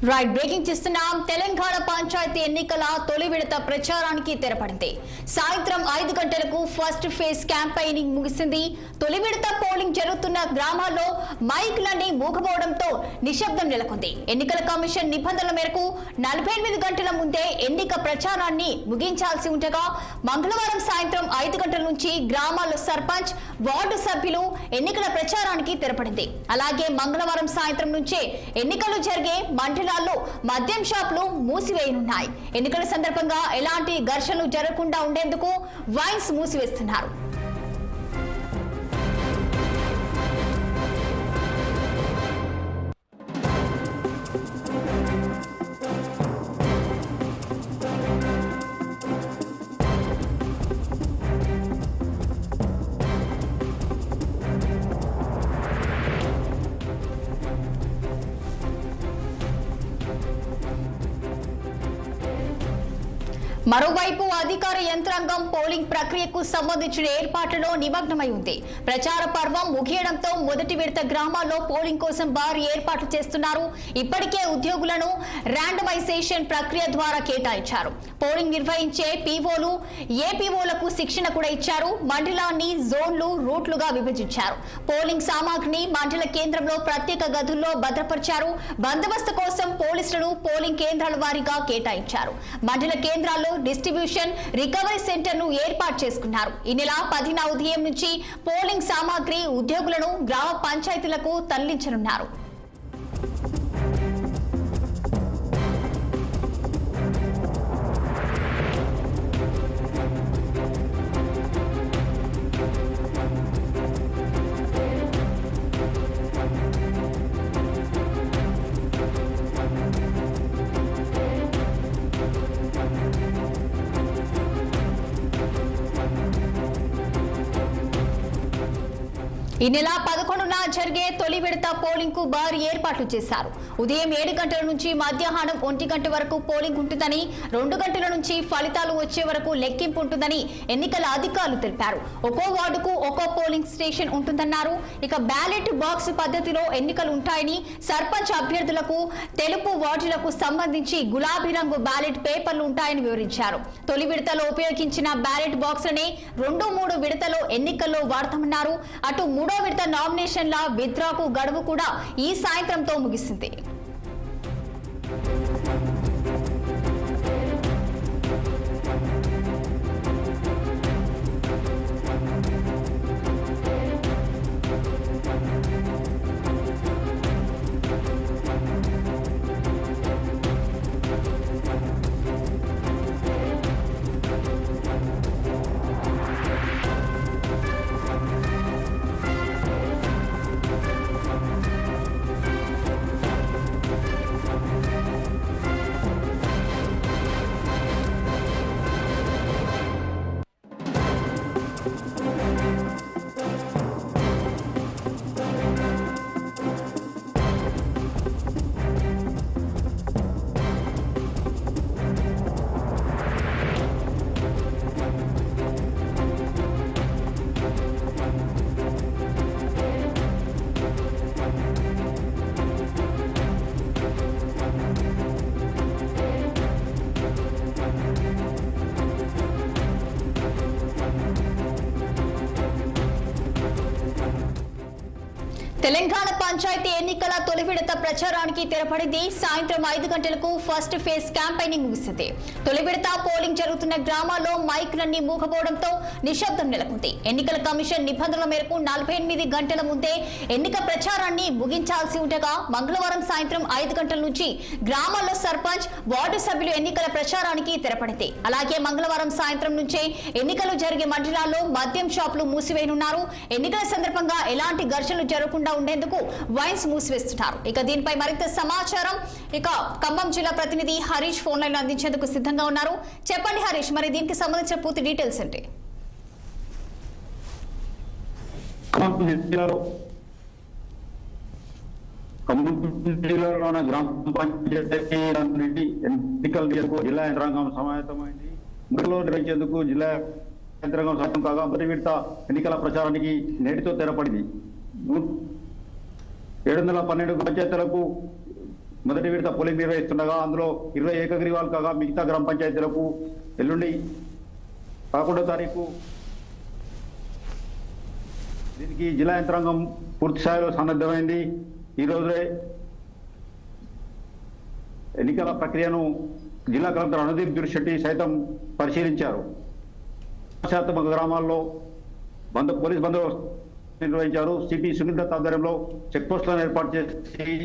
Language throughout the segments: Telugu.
రైట్ బ్రేకింగ్ చేస్తున్నాం. తెలంగాణ పంచాయతీ ఎన్నికల తొలి విడత ప్రచారానికి తెరపడింది. సాయంత్రం 5 గంటలకు ఫస్ట్ ఫేజ్ క్యాంపెయినింగ్ ముగిసింది. తొలి విడత పోలింగ్ జరుగుతున్న గ్రామాల్లో మైక్లన్నీ మూగపోవడంతో నిశ్శబ్దం నెలకొంది. ఎన్నికల కమిషన్ నిబంధనల మేరకు 48 గంటల ముందే ఎన్నిక ప్రచారాన్ని ముగించాల్సి ఉండగా మంగళవారం సాయంత్రం 5 గంటల నుంచి గ్రామాల్లో సర్పంచ్, వార్డు సభ్యులు ఎన్నికల ప్రచారానికి తెరపడింది. అలాగే మంగళవారం సాయంత్రం నుంచే ఎన్నికలు జరిగే మండల మద్యం షాపులు మూసివేయనున్నాయి. ఎన్నికల సందర్భంగా ఎలాంటి ఘర్షణలు జరగకుండా ఉండేందుకు వైన్స్ మూసివేస్తున్నారు. మరోవైపు అధికార యంత్రాంగం పోలింగ్ ప్రక్రియకు సంబంధించిన ఏర్పాట్లలో నిమగ్నమై ఉంది. ప్రచార పర్వం ముగియడంతో మొదటి విడత గ్రామాల్లో పోలింగ్ కోసం భారీ ఏర్పాట్లు చేస్తున్నారు. ఇప్పటికే ఉద్యోగులను ర్యాండమైజేషన్ ప్రక్రియ ద్వారా కేటాయించారు. పోలింగ్ నిర్వహించే పీఓలు, ఏపీఓలకు శిక్షణ కూడా ఇచ్చారు. మండలాన్ని జోన్లు, రూట్లుగా విభజించారు. పోలింగ్ సామాగ్రిని మండల కేంద్రంలో ప్రత్యేక గదుల్లో భద్రపరిచారు. బందోబస్తు కోసం పోలీసులను పోలింగ్ కేంద్రాల వారీగా కేటాయించారు. మండల కేంద్రాల్లో డిస్ట్రిబ్యూషన్, రికవరీ సెంటర్ ను ఏర్పాటు చేసుకున్నారు. ఈ నెల 10న ఉదయం నుంచి పోలింగ్ సామాగ్రి ఉద్యోగులను గ్రామ పంచాయతీలకు తరలించనున్నారు. ఈ నెల 11న జరిగే తొలి విడత పోలింగ్ కు భారీ ఏర్పాట్లు చేశారు. ఉదయం 7 గంటల నుంచి మధ్యాహ్నం 1 గంట వరకు పోలింగ్ ఉంటుందని, 2 గంటల నుంచి ఫలితాలు వచ్చే వరకు లెక్కింపు ఉంటుందని ఎన్నికల అధికారులు తెలిపారు. ఒక్కో వార్డుకు ఒక్కో పోలింగ్ స్టేషన్ ఉంటుందన్నారు. ఇక బ్యాలెట్ బాక్స్ పద్ధతిలో ఎన్నికలు ఉంటాయని, సర్పంచ్ అభ్యర్థులకు తెలుపు వార్డులకు సంబంధించి గులాబీ రంగు బ్యాలెట్ పేపర్లు ఉంటాయని వివరించారు. తొలి విడతలో ఉపయోగించిన బ్యాలెట్ బాక్స్లనే 2-3 విడతలో ఎన్నికల్లో వాడతామన్నారు. అటు 3వ విడత నామినేషన్ల విత్డ్రాకు గడువు కూడా ఈ సాయంత్రంతో ముగిసింది. తెలంగాణ పంచాయతీ ఎన్నికల తొలి విడత ప్రచారానికి తెరపడింది. సాయంత్రం 5 గంటలకు ఫస్ట్ ఫేజ్ క్యాంపెయినింగ్ ముగిసింది. తొలి విడత పోలింగ్ జరుగుతున్న గ్రామాల్లో మైక్లన్నీ మూగపోవడంతో నిశ్శబ్దం నెలకొంది. ఎన్నికల కమిషన్ నిబంధనల మేరకు 48 గంటల ముందే ఎన్నిక ప్రచారాన్ని ముగించాల్సి ఉండగా మంగళవారం సాయంత్రం 5 గంటల నుంచి గ్రామాల్లో సర్పంచ్, వార్డు సభ్యులు ఎన్నికల ప్రచారానికి తెరపడింది. అలాగే మంగళవారం సాయంత్రం నుంచే ఎన్నికలు జరిగే మండలాల్లో మద్యం షాపులు మూసివేయనున్నారు. ఎన్నికల సందర్భంగా ఎలాంటి ఘర్షణలు జరగకుండా ఉండేందుకు వైన్స్ మూసివేస్తున్నారు. ఇక దీనిపై మరింత సమాచారం ఖమ్మం జిల్లా ప్రతినిధి హరీష్ ఫోన్ లైన్ అందించేందుకు సిద్ధంగా ఉన్నారు. చెప్పండి హరీష్, మరి దీనికి సంబంధించిన పూర్తి డీటెయిల్స్ ఏంటి? ఖమ్మం జిల్లాలోని గ్రామ పంచాయతీ ఎన్నికల జిల్లా యంత్రాంగం సమాయత్తమైంది. ఇందులో నిర్వహించేందుకు జిల్లా యంత్రాంగం సహాయం కాగా మొదటి విడత ఎన్నికల ప్రచారానికి నేటితో తెరపడింది. 712 పంచాయతీలకు మొదటి విడత పోలింగ్ నిర్వహిస్తుండగా అందులో 20 ఏకగ్రీవాలు కాగా మిగతా గ్రామ పంచాయతీలకు ఎల్లుండి 11వ తారీఖు దీనికి జిల్లా యంత్రాంగం పూర్తి స్థాయిలో సన్నద్ధమైంది. ఈ రోజే ఎన్నికల ప్రక్రియను జిల్లా కలెక్టర్ అనుదీప్ దుర్శెట్టి సైతం పరిశీలించారు. శాతం గ్రామాల్లో పోలీస్ బందోబస్తు నిర్వహించారు. సిపి సునీల్ దత్ ఆధ్వర్యంలో చెక్ పోస్టులను ఏర్పాటు చేసి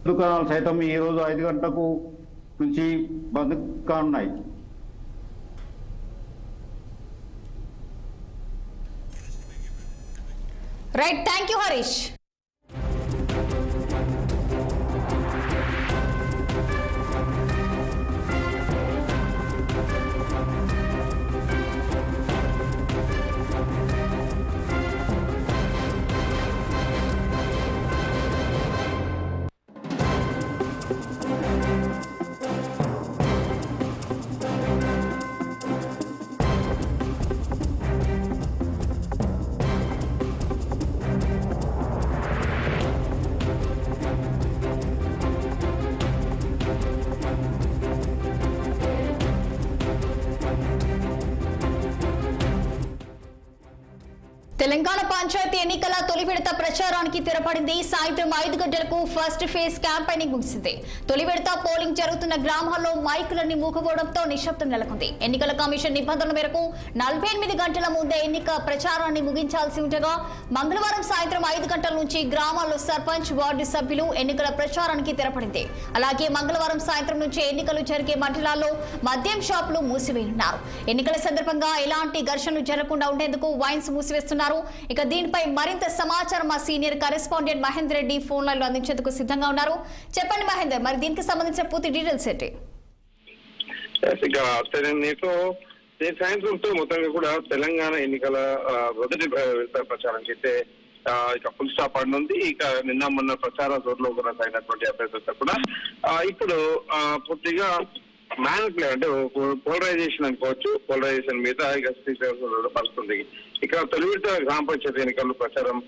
దుకాణాలు సైతం ఈ రోజు 5 గంటలకు నుంచి బంద్ కానున్నాయి. Right, thank you Harish. Telangana panchayat ఎన్నికల తొలి విడత ప్రచారానికి తెరపడింది. సాయంత్రం 5 గంటలకు ఫస్ట్ ఫేజ్ క్యాంపెయినింగ్ ముగిసింది. తొలి విడత పోలింగ్ జరుగుతున్న గ్రామాల్లో మైకులన్నీ మూగపోవడంతో నిశ్శబ్దం నెలకొంది. ఎన్నికల కమిషన్ నిబంధనల మేరకు 48 గంటల ముందే ఎన్నిక ప్రచారాన్ని ముగించాల్సి ఉండగా మంగళవారం సాయంత్రం 5 గంటల నుంచి గ్రామాల్లో సర్పంచ్, వార్డు సభ్యులు ఎన్నికల ప్రచారానికి తెరపడింది. అలాగే మంగళవారం సాయంత్రం నుంచి ఎన్నికలు జరిగే మండలాల్లో మద్యం షాపులు మూసివేయనున్నారు. ఎన్నికల సందర్భంగా ఎలాంటి ఘర్షణలు జరగకుండా ఉండేందుకు వైన్స్ మూసివేస్తున్నారు. ఇక దీనిపై మరింత సమాచారం మా senior correspondent Mahender Reddy phone line లో అందించేందుకు సిద్ధంగా ఉన్నారు. చెప్పండి మహేందర్, మరి దీనికి సంబంధించిన పూర్తి డీటెయిల్స్ ఏంటి? సాయంత్రంతో మొత్తంగా కూడా తెలంగాణ ఎన్నికల మొదటి ప్రచారానికి అయితే ఇక ఫుల్ స్టాప్ పడినుంది. ఇక నిన్న మొన్న ప్రచార జోర్లో కొనసాగినటువంటి అభ్యర్థులతో కూడా ఇప్పుడు పూర్తిగా మ్యాన్ప్లే అంటే పోలరైజేషన్ అనుకోవచ్చు. పోలరైజేషన్ మీద ఇక పడుతుంది. ఇక తొలి విడత గ్రామ పంచాయతీ ఎన్నికల్లో ప్రచారం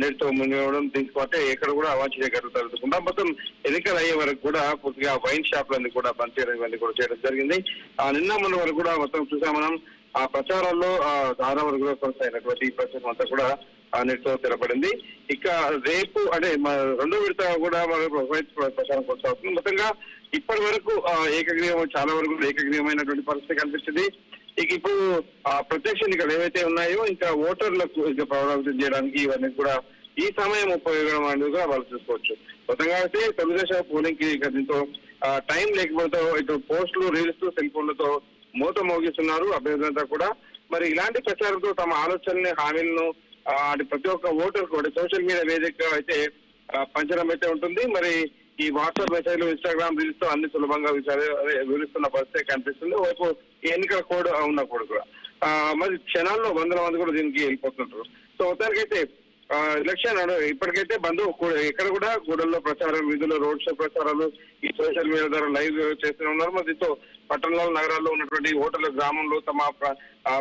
నేటితో మునిగడం, దీంతో పాటు ఎక్కడ కూడా అవాంఛనీయ ఘటనలు జరుగుతుందా మొత్తం ఎన్నికలు అయ్యే వరకు కూడా పూర్తిగా వైన్ షాపులన్నీ కూడా బంద్ చేయడం ఇవన్నీ కూడా చేయడం జరిగింది. నిన్న మొన్న వరకు కూడా మొత్తం చూసాం మనం. ఆ ప్రచారాల్లో చాలా వరకు కూడా కొనసాగినటువంటి ఈ ప్రచారం అంతా కూడా నేటితో తెరపడింది. ఇక రేపు అంటే రెండో విడత కూడా ప్రచారం కొనసాగుతుంది. మొత్తంగా ఇప్పటి వరకు ఏకగ్రీవం చాలా వరకు ఏకగ్రీవమైనటువంటి పరిస్థితి కనిపిస్తుంది. ఇక ఇప్పుడు ప్రత్యక్ష ఎన్నికలు ఏవైతే ఉన్నాయో ఇంకా ఓటర్లకు ఇక ప్రభావితం చేయడానికి ఇవన్నీ కూడా ఈ సమయం ఉపయోగం అనేది కూడా వాళ్ళు చూసుకోవచ్చు. మొత్తంగా అయితే తెలుగుదేశం పోలింగ్ కి ఇక దీంతో టైం లేకపోతే ఇటు పోస్టులు, రీల్స్, సెల్ ఫోన్లతో మూత మోగిస్తున్నారు అభ్యర్థులంతా కూడా. మరి ఇలాంటి ప్రచారంతో తమ ఆలోచనని, హామీలను ప్రతి ఒక్క ఓటర్ కూడా సోషల్ మీడియా వేదిక అయితే పంచడం అయితే ఉంటుంది. మరి ఈ వాట్సాప్ మెసేజ్లు, ఇన్స్టాగ్రామ్ రీల్స్ తో అన్ని సులభంగా వివరిస్తున్న పరిస్థితి కనిపిస్తుంది. వైపు ఎన్నికల కోడ్ ఉన్న కోడ్ కూడా మరి క్షణాల్లో వందల మంది కూడా దీనికి వెళ్ళిపోతుంటారు. సో మొత్తానికైతే ఎలక్షన్ ఇప్పటికైతే బంద్ ఎక్కడ కూడా గూడల్లో ప్రచారం, వీధుల్లో రోడ్ షో ప్రచారాలు ఈ సోషల్ మీడియా ద్వారా లైవ్ చేస్తూనే ఉన్నారు. మరి దీంతో పట్టణాల్లో, నగరాల్లో ఉన్నటువంటి ఓటర్ల గ్రామంలో తమ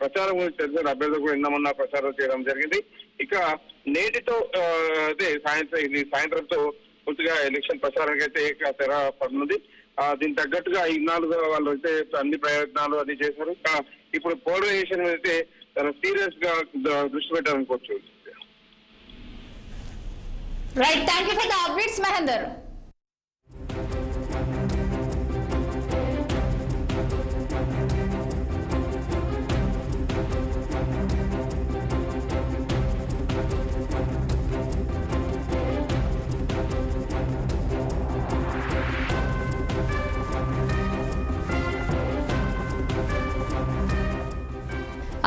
ప్రచారం గురించి తెలిసిన అభ్యర్థులు కూడా నిన్న ప్రచారం చేయడం జరిగింది. ఇక నేటితో అదే సాయంత్రంతో పూర్తిగా ఎలక్షన్ ప్రచారానికి అయితే తెర పడుతుంది. దీనికి తగ్గట్టుగా ఇన్నాళ్ళుగా వాళ్ళు అయితే అన్ని ప్రయత్నాలు అది చేశారు. ఇప్పుడు పోలరైజేషన్ అయితే చాలా సీరియస్ గా దృష్టి పెట్టాలనుకోవచ్చు. Right, thank you for the updates Mahender.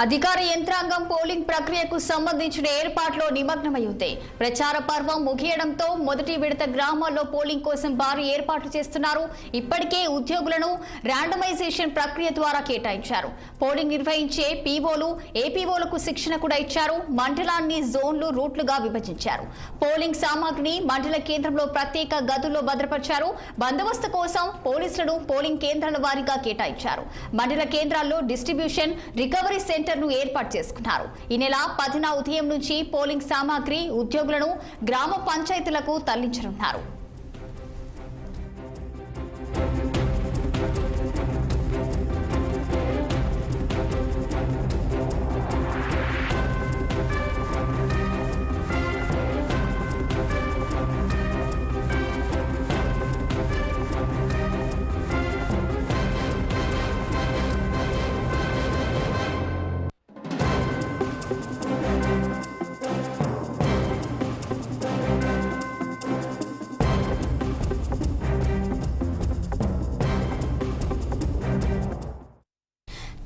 అధికార యంత్రాంగం పోలింగ్ ప్రక్రియకు సంబంధించిన ఏర్పాట్లో నిమగ్నమయ్యింది. ప్రచార పర్వం ముగియడంతో మొదటి విడత గ్రామాల్లో పోలింగ్ కోసం భారీ ఏర్పాట్లు చేస్తున్నారు. ఇప్పటికే ఉద్యోగులను ర్యాండమైజేషన్ ప్రక్రియ ద్వారా కేటాయించారు. పోలింగ్ నిర్వహించే పీఓలు, ఏపీఓలకు శిక్షణ కూడా ఇచ్చారు. మండలాన్ని జోన్లు, రూట్లుగా విభజించారు. పోలింగ్ సామాగ్రిని మండల కేంద్రంలో ప్రత్యేక గదుల్లో భద్రపరిచారు. బందోబస్తు కోసం పోలీసులను పోలింగ్ కేంద్రాల వారీగా కేటాయించారు. మండల కేంద్రాల్లో డిస్ట్రిబ్యూషన్, రికవరీ సెంటర్ను ఏర్పాటు చేసుకున్నారు. ఈ నెల 10న ఉదయం నుంచి పోలింగ్ సామాగ్రి, ఉద్యోగులను గ్రామ పంచాయతీలకు తరలించనున్నారు.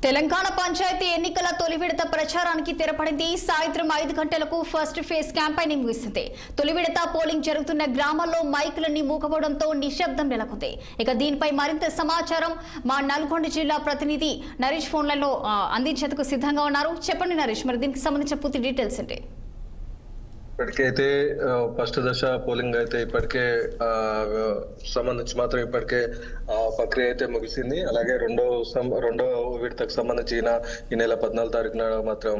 తెలంగాణ పంచాయతీ ఎన్నికల తొలి విడత ప్రచారానికి తెరపడింది. సాయంత్రం 5 గంటలకు ఫస్ట్ ఫేజ్ క్యాంపెయినింగ్ ముగిసింది. తొలి విడత పోలింగ్ జరుగుతున్న గ్రామాల్లో మైకులన్నీ మూగపోవడంతో నిశ్శబ్దం నెలకొంది. ఇక దీనిపై మరింత సమాచారం మా నల్గొండ జిల్లా ప్రతినిధి నరేష్ ఫోన్లలో అందించేందుకు సిద్ధంగా ఉన్నారు. చెప్పండి నరేష్, మరి దీనికి సంబంధించిన పూర్తి డీటెయిల్స్ ఏంటి? ఇప్పటికైతే ఫస్ట్ దశ పోలింగ్ అయితే ఇప్పటికే సంబంధించి మాత్రం ఇప్పటికే ప్రక్రియ అయితే ముగిసింది. అలాగే రెండో విడతకు సంబంధించి ఈ నెల 14 తారీఖున మాత్రం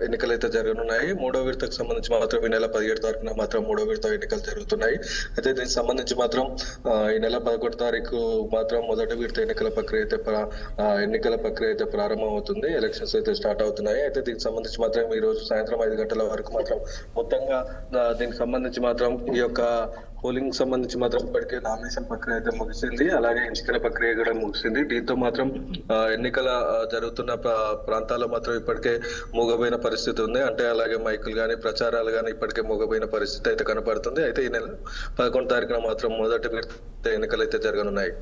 ఎన్నికలు అయితే జరగనున్నాయి. మూడో విడతకు సంబంధించి మాత్రం ఈ నెల 17 తారీఖున మాత్రం మూడో విడత ఎన్నికలు జరుగుతున్నాయి. అయితే దీనికి సంబంధించి మాత్రం ఈ నెల 11 తారీఖు మాత్రం మొదటి విడత ఎన్నికల ప్రక్రియ అయితే ప్రారంభం అవుతుంది. ఎలక్షన్స్ అయితే స్టార్ట్ అవుతున్నాయి. అయితే దీనికి సంబంధించి మాత్రం ఈ రోజు సాయంత్రం 5 గంటల వరకు మాత్రం మొత్తంగా దీనికి సంబంధించి మాత్రం ఈ యొక్క పోలింగ్ సంబంధించి మాత్రం ఇప్పటికే నామినేషన్ ప్రక్రియ అయితే ముగిసింది. అలాగే ఎంపికల ప్రక్రియ కూడా ముగిసింది. దీంతో మాత్రం ఎన్నికల జరుగుతున్న ప్రాంతాల్లో మాత్రం ఇప్పటికే మూగపోయిన పరిస్థితి ఉంది. అంటే అలాగే మైకులు కానీ ప్రచారాలు కానీ ఇప్పటికే మూగపోయిన పరిస్థితి అయితే కనపడుతుంది. అయితే ఈ నెల 11 తారీఖున మాత్రం మొదటి విడత ఎన్నికలు అయితే జరగనున్నాయి.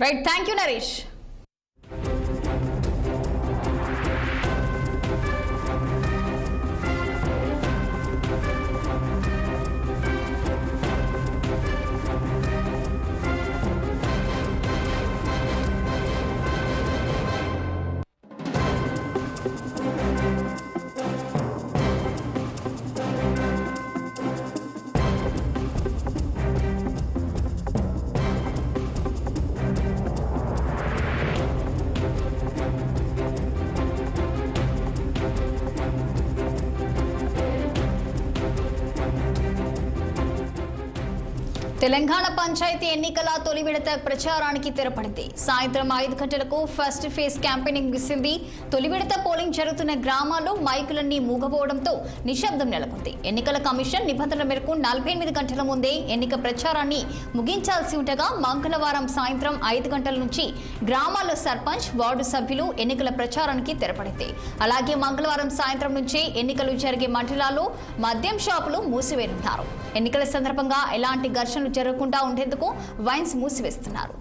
Right, thank you Naresh. Telangana panchayat ఎన్నికల తొలి విడత ప్రచారానికి తెరపడింది. సాయంత్రం 5 గంటలకు ఫస్ట్ ఫేజ్ క్యాంపెయినింగ్ ముగిసింది. తొలి విడత పోలింగ్ జరుగుతున్న గ్రామాల్లో మైకులన్నీ మూగపోవడంతో నిశ్శబ్దం నెలకొంది. ఎన్నికల కమిషన్ నిబంధనల మేరకు 48 గంటల ముందే ఎన్నిక ప్రచారాన్ని ముగించాల్సి ఉండగా మంగళవారం సాయంత్రం 5 గంటల నుంచి గ్రామాల్లో సర్పంచ్, వార్డు సభ్యులు ఎన్నికల ప్రచారానికి తెరపడింది. అలాగే మంగళవారం సాయంత్రం నుంచే ఎన్నికలు జరిగే మండలాల్లో మద్యం షాపులు మూసివేయనున్నారు. ఎన్నికల సందర్భంగా ఎలాంటి ఘర్షణలు జరగకుండా ఉండేందుకు వైన్స్ మూసివేస్తున్నారు.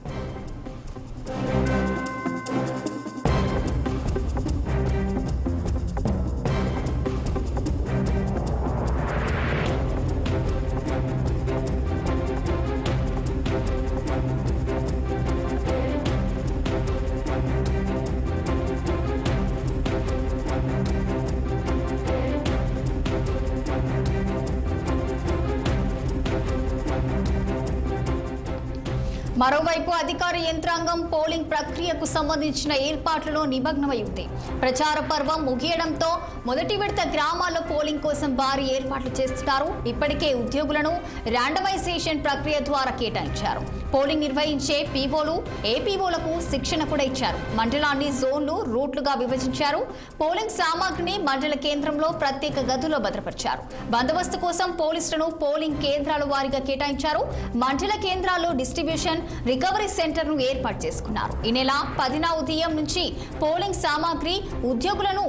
మరోవైపు అధికార యంత్రాంగం పోలింగ్ ప్రక్రియకు సంబంధించిన ఏర్పాట్లలో నిమగ్నమై ఉంది. ప్రచార పర్వం ముగియడంతో మొదటి విడత గ్రామాల్లో పోలింగ్ కోసం భారీ ఏర్పాట్లు చేస్తున్నారు. ఇప్పటికే ఉద్యోగులను ర్యాండమైజేషన్ ప్రక్రియ ద్వారా కేటాయించారు. పోలింగ్ నిర్వహించే పీఓలు, ఏపీఓలకు శిక్షణ కూడా ఇచ్చారు. మండలాన్ని జోన్లు, రూట్లుగా విభజించారు. పోలింగ్ సామాగ్రిని మండల కేంద్రంలో ప్రత్యేక గదుల్లో భద్రపరిచారు. బందోబస్తు కోసం పోలీసులను పోలింగ్ కేంద్రాల వారీగా కేటాయించారు. మండల కేంద్రాల్లో డిస్ట్రిబ్యూషన్, రికవరీ సెంటర్ ను ఏర్పాటు చేసుకున్నారు. ఈ నెల 10న ఉదయం నుంచి పోలింగ్ సామాగ్రి ఉద్యోగులను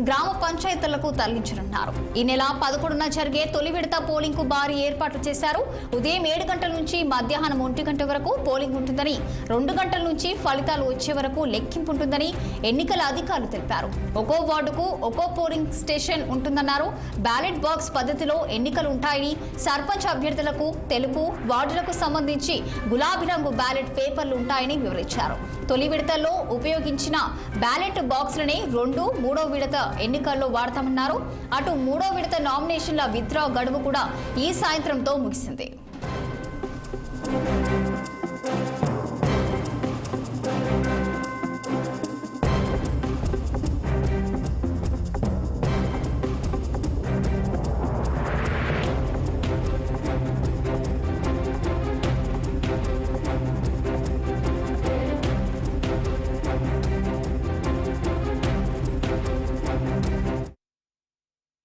గ్రామ పంచాయతీలకు తరలించనున్నారు. ఈ నెల 11న జరిగే తొలి విడత పోలింగ్ కు భారీ ఏర్పాట్లు చేశారు. ఉదయం 7 గంటల నుంచి మధ్యాహ్నం 1 గంట వరకు పోలింగ్ ఉంటుందని, 2 గంటల నుంచి ఫలితాలు వచ్చే వరకు లెక్కింపు ఉంటుందని ఎన్నికల అధికారులు తెలిపారు. ఒక్కో వార్డుకు ఒక్కో పోలింగ్ స్టేషన్ ఉంటుందన్నారు. బ్యాలెట్ బాక్స్ పద్ధతిలో ఎన్నికలు ఉంటాయని, సర్పంచ్ అభ్యర్థులకు తెలుపు, వార్డులకు సంబంధించి గులాబీ రంగు బ్యాలెట్ పేపర్లు ఉంటాయని వివరించారు. తొలి విడతలో ఉపయోగించిన బ్యాలెట్ బాక్సులనే 2, 3వ విడత ఎన్నికల్లో వాడతామన్నారు. అటు 3వ విడత నామినేషన్ల విత్డ్రా గడువు కూడా ఈ సాయంత్రంతో ముగిసింది.